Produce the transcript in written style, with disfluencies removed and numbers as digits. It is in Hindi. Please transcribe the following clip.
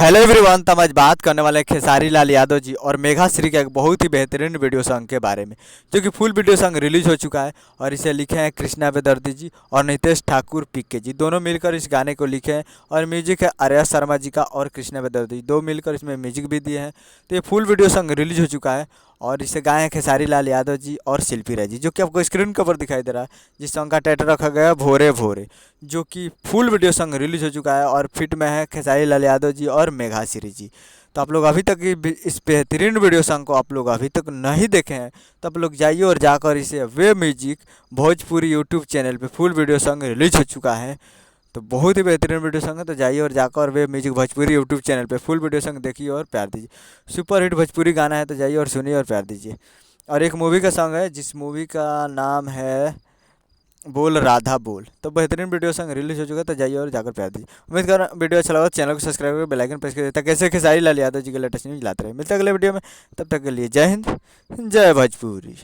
Hello everyone. तो हम आज बात करने वाले हैं खेसारी लाल यादव जी और मेघा श्री का एक बहुत ही बेहतरीन वीडियो सॉन्ग के बारे में, जो कि फुल वीडियो सॉन्ग रिलीज हो चुका है। और इसे लिखे हैं कृष्णा बेदर्दी जी और नितेश ठाकुर पीके जी, दोनों मिलकर इस गाने को लिखे हैं। और म्यूजिक है आर्या शर्मा जी का और कृष्णा बेदर्दी जी, दो मिलकर इसमें म्यूजिक भी दिए हैं। तो ये फुल वीडियो सॉन्ग रिलीज हो चुका है और इसे गाए हैं खेसारी लाल यादव जी और शिल्पी राय जी, जो कि आपको स्क्रीन के ऊपर दिखाई दे रहा है। जिस सॉन्ग का टाइटल रखा गया है भोरे भोरे, जो कि फुल वीडियो सॉन्ग रिलीज हो चुका है और फिट में है खेसारी लाल यादव जी और मेघा श्री जी। तो आप लोग अभी तक इस बेहतरीन वीडियो सॉन्ग को आप लोग अभी तक नहीं देखे हैं, तो आप लोग जाइए और जाकर इसे वे म्यूजिक भोजपुरी यूट्यूब चैनल पे फुल वीडियो सॉन्ग रिलीज हो चुका है। तो बहुत ही बेहतरीन वीडियो सॉन्ग है, तो जाइए और जाकर वे म्यूजिक भोजपुरी यूट्यूब चैनल पे फुल वीडियो सॉन्ग देखिए और प्यार दीजिए। सुपर हिट भोजपुरी गाना है, तो जाइए और सुनिए और प्यार दीजिए। और एक मूवी का सॉन्ग है, जिस मूवी का नाम है बोल राधा बोल। तो बेहतरीन वीडियो सॉन्ग रिलीज हो चुका है, तो जाइए और जाकर प्यार दीजिए। उम्मीद कर रहा हूं वीडियो अच्छा लगा तो चैनल को सब्सक्राइब करके बेल आइकन प्रेस कर देता, कैसे खेसारी लाल यादव जी के लेटेस्ट न्यूज लाते रहे। मिलते हैं अगले वीडियो में, तब तक के लिए जय हिंद जय भोजपुरी।